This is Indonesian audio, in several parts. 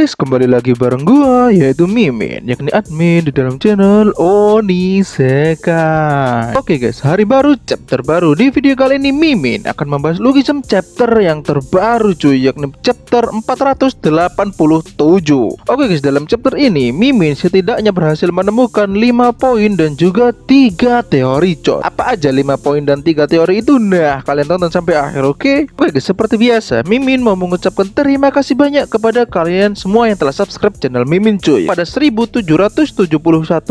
guys, kembali lagi bareng gua, yaitu Mimin, yakni admin di dalam channel Onisekai. Oke guys, hari baru, chapter baru. Di video kali ini Mimin akan membahas Logism chapter yang terbaru cuy, yakni chapter 487. Oke guys, dalam chapter ini Mimin setidaknya berhasil menemukan 5 poin dan juga 3 teori coy. Apa aja 5 poin dan 3 teori itu? Nah, kalian tonton sampai akhir, oke? Oke guys, seperti biasa Mimin mau mengucapkan terima kasih banyak kepada kalian semua yang telah subscribe channel Mimin cuy. Pada 1771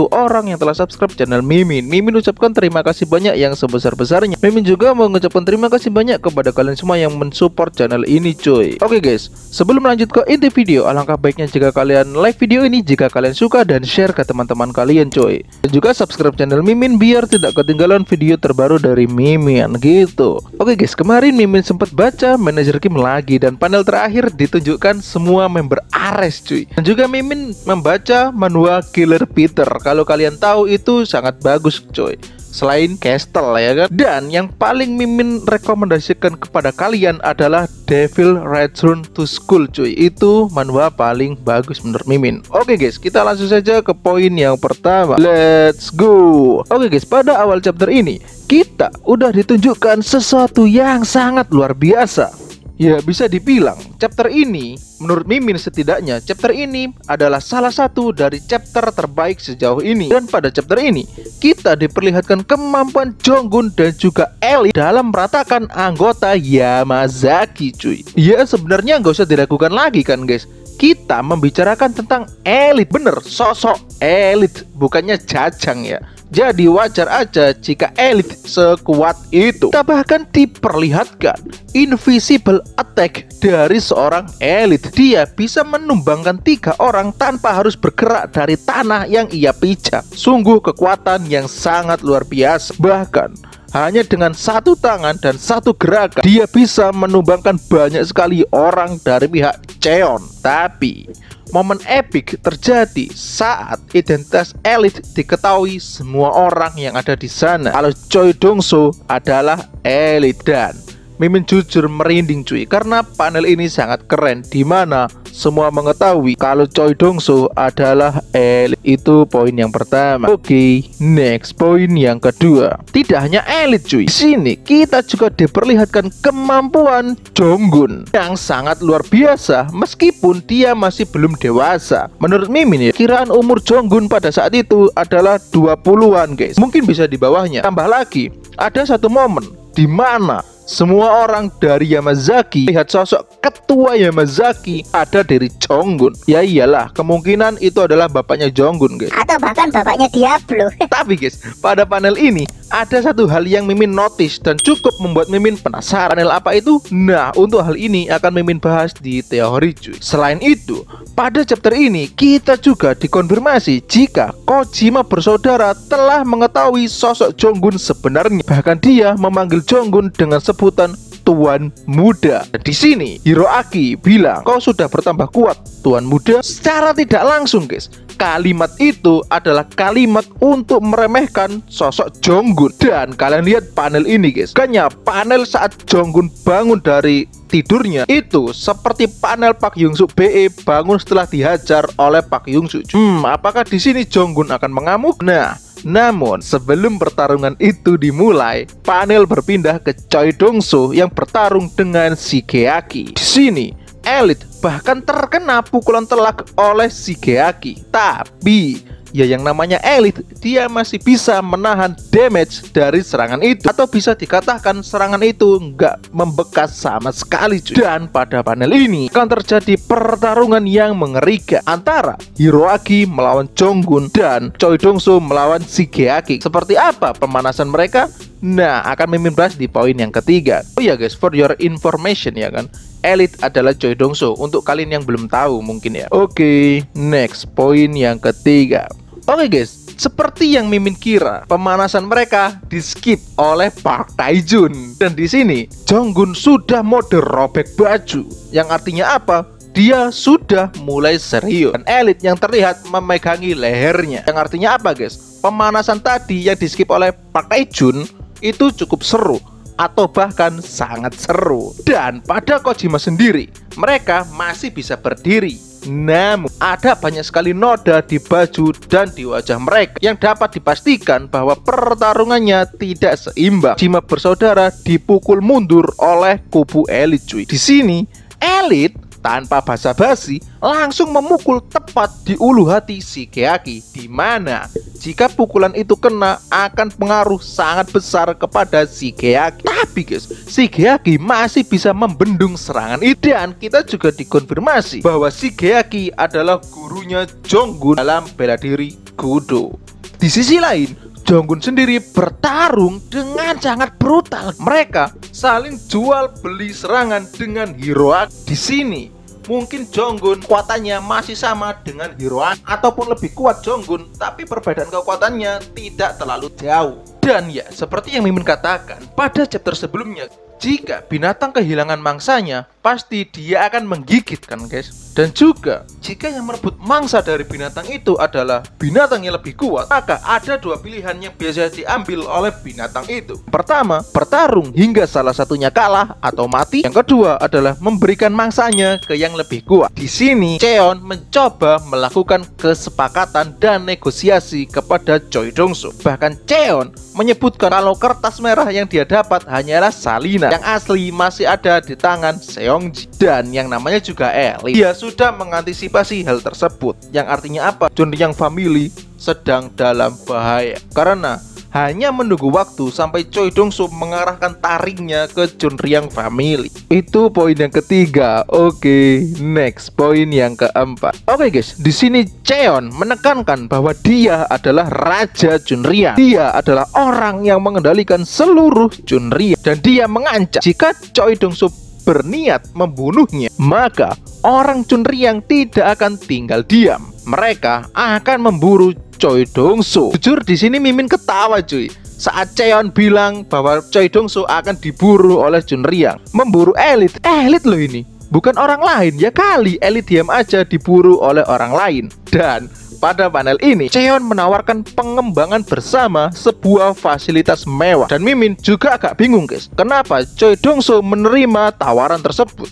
orang yang telah subscribe channel Mimin, Mimin ucapkan terima kasih banyak yang sebesar-besarnya. Mimin juga mau mengucapkan terima kasih banyak kepada kalian semua yang mensupport channel ini cuy. Oke guys, sebelum lanjut ke inti video, alangkah baiknya jika kalian like video ini jika kalian suka dan share ke teman-teman kalian cuy. Dan juga subscribe channel Mimin biar tidak ketinggalan video terbaru dari Mimin gitu. Oke guys, kemarin Mimin sempat baca manajer Kim lagi dan panel terakhir ditunjukkan semua member Ares cuy. Dan juga Mimin membaca manual Killer Peter. Kalau kalian tahu itu sangat bagus cuy, selain Castle ya kan. Dan yang paling Mimin rekomendasikan kepada kalian adalah Devil Return to School cuy. Itu manual paling bagus menurut Mimin. Oke guys, kita langsung saja ke poin yang pertama. Let's go. Oke guys, pada awal chapter ini kita udah ditunjukkan sesuatu yang sangat luar biasa. Ya, bisa dibilang chapter ini menurut Mimin setidaknya chapter ini adalah salah satu dari chapter terbaik sejauh ini. Dan pada chapter ini kita diperlihatkan kemampuan Jonggun dan juga Elite dalam meratakan anggota Yamazaki cuy. Ya, sebenarnya nggak usah diragukan lagi kan guys, kita membicarakan tentang Elite, bener, sosok Elite, bukannya Jajang ya. Jadi wajar aja jika Elite sekuat itu. Kita bahkan diperlihatkan invisible attack dari seorang Elite. Dia bisa menumbangkan 3 orang tanpa harus bergerak dari tanah yang ia pijak. Sungguh kekuatan yang sangat luar biasa. Bahkan hanya dengan 1 tangan dan 1 gerakan dia bisa menumbangkan banyak sekali orang dari pihak Cheon. Tapi momen epic terjadi saat identitas Elite diketahui semua orang yang ada di sana. Kalau Choi Dongso adalah Elite. Dan Mimin jujur merinding cuy, karena panel ini sangat keren, dimana semua mengetahui kalau Choi Dongso adalah Elite. Itu poin yang pertama. Oke, next poin yang kedua. Tidak hanya Elite cuy, di sini kita juga diperlihatkan kemampuan Jonggun yang sangat luar biasa meskipun dia masih belum dewasa. Menurut Mimin ya, kiraan umur Jonggun pada saat itu adalah 20-an guys. Mungkin bisa di bawahnya. Tambah lagi, ada satu momen di mana semua orang dari Yamazaki lihat sosok ketua Yamazaki ada dari Jonggun. Ya iyalah, kemungkinan itu adalah bapaknya Jonggun guys, atau bahkan bapaknya Diablo. Tapi guys, pada panel ini ada satu hal yang Mimin notice dan cukup membuat Mimin penasaran. Panel apa itu? Nah, untuk hal ini akan Mimin bahas di teori cuy. Selain itu, pada chapter ini kita juga dikonfirmasi jika Kojima bersaudara telah mengetahui sosok Jonggun sebenarnya. Bahkan dia memanggil Jonggun dengan sebutan Tuan Muda. Di sini Hiroaki bilang, "Kau sudah bertambah kuat, Tuan Muda." Secara tidak langsung guys, kalimat itu adalah kalimat untuk meremehkan sosok Jonggun. Dan kalian lihat panel ini guys, kayaknya panel saat Jonggun bangun dari tidurnya itu seperti panel Pak Yongsuk BE bangun setelah dihajar oleh Pak Yongsuk. Apakah di sini Jonggun akan mengamuk? Nah, namun sebelum pertarungan itu dimulai, panel berpindah ke Choi Dongso yang bertarung dengan Shigeaki. Di sini Elite bahkan terkena pukulan telak oleh Shigeaki. Tapi ya yang namanya Elite, dia masih bisa menahan damage dari serangan itu, atau bisa dikatakan serangan itu nggak membekas sama sekali cuy. Dan pada panel ini akan terjadi pertarungan yang mengerikan antara Hiroaki melawan Jonggun dan Choi Dongso melawan Shigeaki. Seperti apa pemanasan mereka? Nah, akan Mimin bahas di poin yang ketiga. Oh ya guys, for your information ya kan, Elite adalah Choi Dongso, untuk kalian yang belum tahu mungkin ya. Oke, next poin yang ketiga. Oke guys, seperti yang Mimin kira, pemanasan mereka di skip oleh Park Taejun. Dan di sini Jonggun sudah mode robek baju, yang artinya apa? Dia sudah mulai serius. Dan Elite yang terlihat memegangi lehernya, yang artinya apa guys? Pemanasan tadi yang di skip oleh Park Taejun itu cukup seru, atau bahkan sangat seru. Dan pada Kojima sendiri, mereka masih bisa berdiri. Namun ada banyak sekali noda di baju dan di wajah mereka yang dapat dipastikan bahwa pertarungannya tidak seimbang. Jimat bersaudara dipukul mundur oleh kubu elit cuy. Di sini elit tanpa basa-basi langsung memukul tepat di ulu hati Shigeaki, di mana jika pukulan itu kena akan pengaruh sangat besar kepada Shigeaki. Tapi guys, Shigeaki masih bisa membendung serangan itu, dan kita juga dikonfirmasi bahwa Shigeaki adalah gurunya Jonggun dalam bela diri Kudo. Di sisi lain, Jonggun sendiri bertarung dengan sangat brutal. Mereka saling jual beli serangan dengan Hiroaki. Di sini mungkin Jonggun kekuatannya masih sama dengan Hiroaki ataupun lebih kuat Jonggun, tapi perbedaan kekuatannya tidak terlalu jauh. Dan ya, seperti yang Mimin katakan pada chapter sebelumnya, jika binatang kehilangan mangsanya, pasti dia akan menggigit kan guys. Dan juga jika yang merebut mangsa dari binatang itu adalah binatang yang lebih kuat, maka ada dua pilihan yang biasa diambil oleh binatang itu. Pertama, bertarung hingga salah satunya kalah atau mati. Yang kedua adalah memberikan mangsanya ke yang lebih kuat. Di sini Cheon mencoba melakukan kesepakatan dan negosiasi kepada Choi Dong-soo. Bahkan Cheon menyebutkan kalau kertas merah yang dia dapat hanyalah salinan, yang asli masih ada di tangan Seongji, dan yang namanya juga elit. Dia sudah mengantisipasi hal tersebut, yang artinya apa? Junryang Family sedang dalam bahaya karena hanya menunggu waktu sampai Choi Dong-soo mengarahkan taringnya ke Junryang Family. Itu poin yang ketiga. Oke, next poin yang keempat. Oke guys, di sini Cheon menekankan bahwa dia adalah Raja Junryang. Dia adalah orang yang mengendalikan seluruh Junryang, dan dia mengancam jika Choi Dong-soo berniat membunuhnya, maka orang Junryang tidak akan tinggal diam. Mereka akan memburu Choi Dong-soo. Jujur di sini Mimin ketawa cuy saat Cheon bilang bahwa Choi Dong-soo akan diburu oleh Junryang. Memburu elit. Elit loh ini, bukan orang lain. Ya kali elit diam aja diburu oleh orang lain. Dan pada panel ini Cheon menawarkan pengembangan bersama sebuah fasilitas mewah. Dan Mimin juga agak bingung guys, kenapa Choi Dong-soo menerima tawaran tersebut.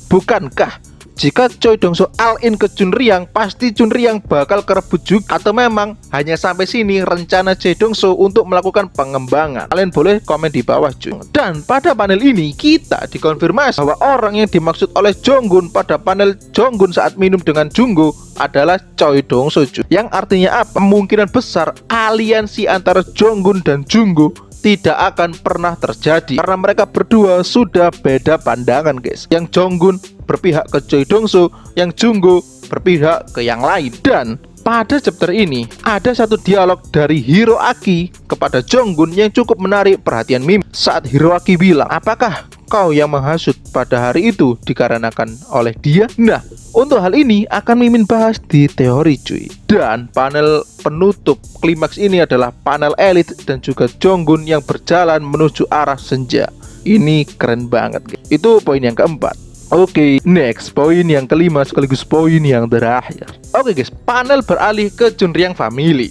Bukankah jika Choi Dong-soo all in ke Junryang, pasti Junryang bakal kerebut juga? Atau memang hanya sampai sini rencana Choi Dong-soo untuk melakukan pengembangan? Kalian boleh komen di bawah cuy. Dan pada panel ini kita dikonfirmasi bahwa orang yang dimaksud oleh Jonggun pada panel Jonggun saat minum dengan Junggo adalah Choi Dong-soo cuy. Yang artinya apa? Kemungkinan besar aliansi antara Jonggun dan Junggo tidak akan pernah terjadi karena mereka berdua sudah beda pandangan guys. Yang Jonggun berpihak ke Choi Dong-soo, yang Junggo berpihak ke yang lain. Dan pada chapter ini ada satu dialog dari Hiroaki kepada Jonggun yang cukup menarik perhatian Mimin. Saat Hiroaki bilang, apakah kau yang menghasut pada hari itu dikarenakan oleh dia? Nah, untuk hal ini akan Mimin bahas di teori cuy. Dan panel penutup klimaks ini adalah panel elit dan juga Jonggun yang berjalan menuju arah senja. Ini keren banget guys. Itu poin yang keempat. Oke, next poin yang kelima sekaligus poin yang terakhir. Oke guys, panel beralih ke Junryang Family.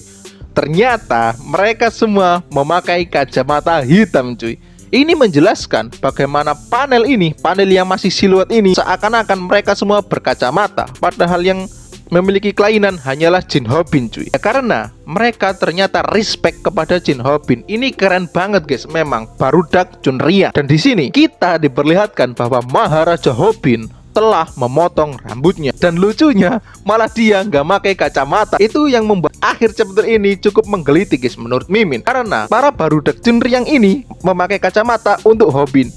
Ternyata mereka semua memakai kacamata hitam cuy. Ini menjelaskan bagaimana panel yang masih siluet ini seakan-akan mereka semua berkacamata, padahal yang memiliki kelainan hanyalah Jin Hobin cuy. Ya, karena mereka ternyata respect kepada Jin Hobin. Ini keren banget guys, memang barudak Junryang. Dan di sini kita diperlihatkan bahwa Maharaja Hobin telah memotong rambutnya. Dan lucunya malah dia nggak pakai kacamata. Itu yang membuat akhir chapter ini cukup menggelitik guys menurut Mimin, karena para barudak Junryang ini memakai kacamata untuk Hobin.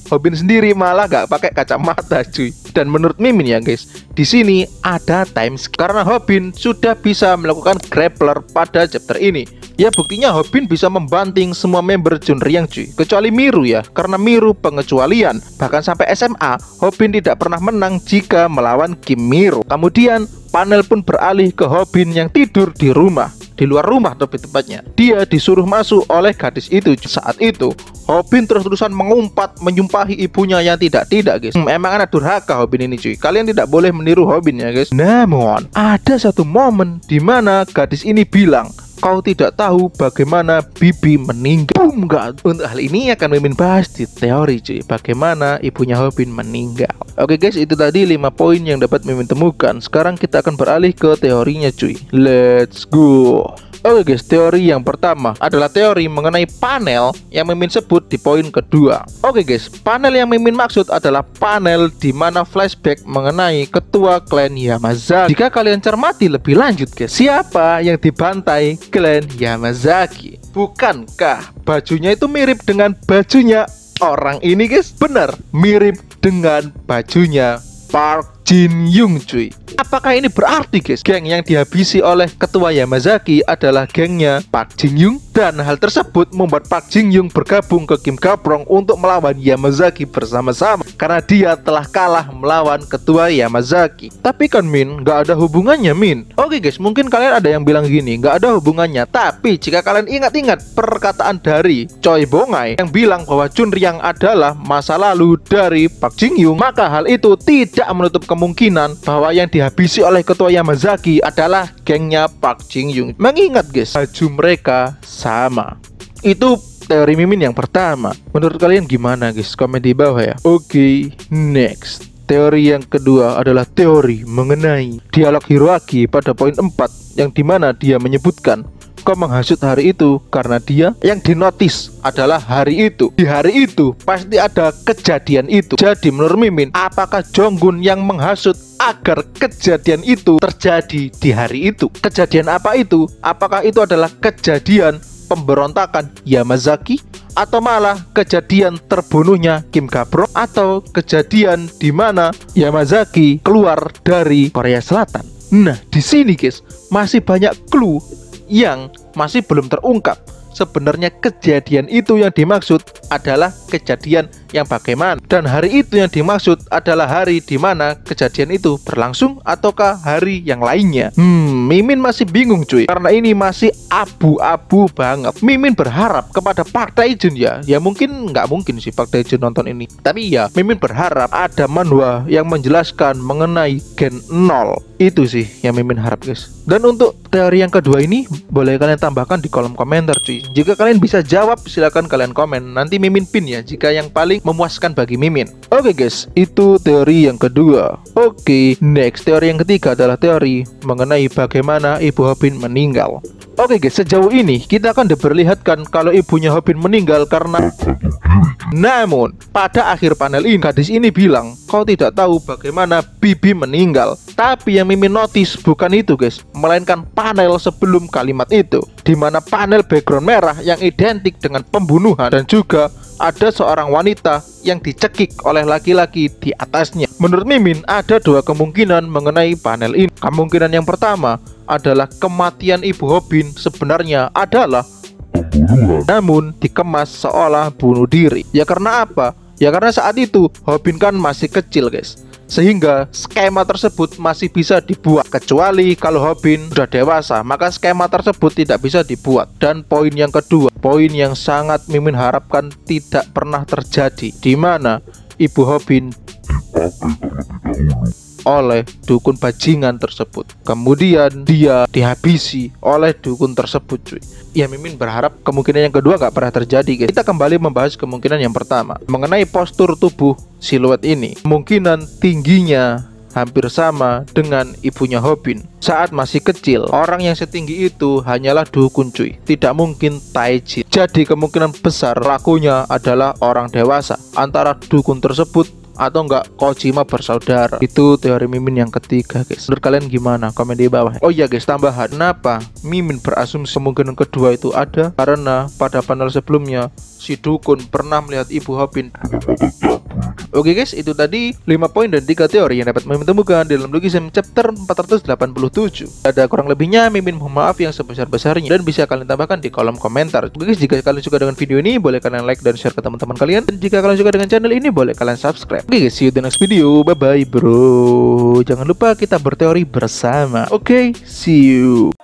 Hobin sendiri malah nggak pakai kacamata cuy. Dan menurut Mimin ya guys, di sini ada time skip karena Hobin sudah bisa melakukan grappler pada chapter ini. Ya buktinya Hobin bisa membanting semua member Junryang cuy, kecuali Miru ya, karena Miru pengecualian. Bahkan sampai SMA Hobin tidak pernah menang jika melawan Kim Miru. Kemudian panel pun beralih ke Hobin yang tidur di rumah, di luar rumah lebih tepatnya. Dia disuruh masuk oleh gadis itu. Saat itu Hobin terus-terusan mengumpat menyumpahi ibunya yang tidak-tidak guys. Emang anak durhaka Hobin ini cuy. Kalian tidak boleh meniru Hobin ya guys. Namun ada satu momen di mana gadis ini bilang, kau tidak tahu bagaimana Bibi meninggal. Boom! enggak. Untuk hal ini akan Mimin bahas di teori cuy, bagaimana ibunya Hobin meninggal. Oke guys, itu tadi 5 poin yang dapat Mimin temukan. Sekarang kita akan beralih ke teorinya cuy. Let's go. Oke guys, teori yang pertama adalah teori mengenai panel yang Mimin sebut di poin kedua. Oke guys, panel yang Mimin maksud adalah panel di mana flashback mengenai ketua klan Yamazaki. Jika kalian cermati lebih lanjut guys, siapa yang dibantai klan Yamazaki? Bukankah bajunya itu mirip dengan bajunya orang ini guys? Benar, mirip dengan bajunya Park Jin Young cuy. Apakah ini berarti guys, geng yang dihabisi oleh ketua Yamazaki adalah gengnya Park Jin Young? Dan hal tersebut membuat Park Jin Young bergabung ke Kim Gaprong untuk melawan Yamazaki bersama-sama karena dia telah kalah melawan ketua Yamazaki. Tapi kan Min, nggak ada hubungannya Min. Oke guys, mungkin kalian ada yang bilang gini, nggak ada hubungannya. Tapi jika kalian ingat-ingat perkataan dari Choi Bongai yang bilang bahwa Chunryang adalah masa lalu dari Park Jin Young, maka hal itu tidak menutup kemungkinan bahwa yang dihabisi oleh ketua Yamazaki adalah gengnya Park Jin Young. Mengingat guys, baju mereka sama. Itu teori Mimin yang pertama. Menurut kalian gimana guys? Komen di bawah ya. Oke, next. Teori yang kedua adalah teori mengenai dialog Hiroaki pada poin 4, yang dimana dia menyebutkan kau menghasut hari itu karena dia yang dinotis adalah hari itu. Di hari itu pasti ada kejadian itu. Jadi menurut Mimin, apakah Jonggun yang menghasut agar kejadian itu terjadi di hari itu? Kejadian apa itu? Apakah itu adalah kejadian pemberontakan Yamazaki, atau malah kejadian terbunuhnya Kim Gaprong, atau kejadian di mana Yamazaki keluar dari Korea Selatan? Nah, di sini guys, masih banyak clue yang masih belum terungkap. Sebenarnya kejadian itu yang dimaksud adalah kejadian yang bagaimana, dan hari itu yang dimaksud adalah hari di mana kejadian itu berlangsung ataukah hari yang lainnya. Mimin masih bingung cuy, karena ini masih abu-abu banget. Mimin berharap kepada Park Tae-jun ya mungkin nggak mungkin sih Park Tae-jun nonton ini, tapi ya Mimin berharap ada manhwa yang menjelaskan mengenai Gen 0. Itu sih yang Mimin harap guys. Dan untuk teori yang kedua ini boleh kalian tambahkan di kolom komentar cuy. Jika kalian bisa jawab silahkan kalian komen, nanti Mimin pin ya jika yang paling memuaskan bagi Mimin. Oke guys, itu teori yang kedua. Oke, next, teori yang ketiga adalah teori mengenai bagaimana ibu Hobin meninggal. Oke guys, sejauh ini kita akan diperlihatkan kalau ibunya Hobin meninggal karena namun pada akhir panel ini gadis ini bilang kau tidak tahu bagaimana Bibi meninggal. Tapi yang Mimin notice bukan itu guys, melainkan panel sebelum kalimat itu, dimana panel background merah yang identik dengan pembunuhan, dan juga ada seorang wanita yang dicekik oleh laki-laki di atasnya. Menurut Mimin ada dua kemungkinan mengenai panel ini. Kemungkinan yang pertama adalah kematian ibu Hobin sebenarnya adalah pembunuhan, namun dikemas seolah bunuh diri. Ya karena apa? Ya karena saat itu Hobin kan masih kecil guys, sehingga skema tersebut masih bisa dibuat. Kecuali kalau Hobin sudah dewasa, maka skema tersebut tidak bisa dibuat. Dan poin yang kedua, poin yang sangat Mimin harapkan tidak pernah terjadi, di mana ibu Hobin oleh dukun bajingan tersebut, kemudian dia dihabisi oleh dukun tersebut cuy. Ya Mimin berharap kemungkinan yang kedua gak pernah terjadi guys. Kita kembali membahas kemungkinan yang pertama mengenai postur tubuh siluet ini. Kemungkinan tingginya hampir sama dengan ibunya Hobin saat masih kecil. Orang yang setinggi itu hanyalah dukun cuy, tidak mungkin taijin. Jadi kemungkinan besar pelakunya adalah orang dewasa, antara dukun tersebut atau enggak Kojima bersaudara. Itu teori Mimin yang ketiga guys. Menurut kalian gimana? Komen di bawah. Oh iya guys, tambahan, kenapa Mimin berasumsi kemungkinan kedua itu ada? Karena pada panel sebelumnya si dukun pernah melihat ibu Hobin. Oke guys, itu tadi 5 poin dan 3 teori yang dapat Mimin temukan dalam Logism chapter 487. Ada kurang lebihnya, Mimin mohon maaf yang sebesar-besarnya, dan bisa kalian tambahkan di kolom komentar. Oke guys, jika kalian suka dengan video ini, boleh kalian like dan share ke teman-teman kalian. Dan jika kalian suka dengan channel ini, boleh kalian subscribe. Oke guys, see you di next video. Bye bye bro. Jangan lupa kita berteori bersama. Oke, see you.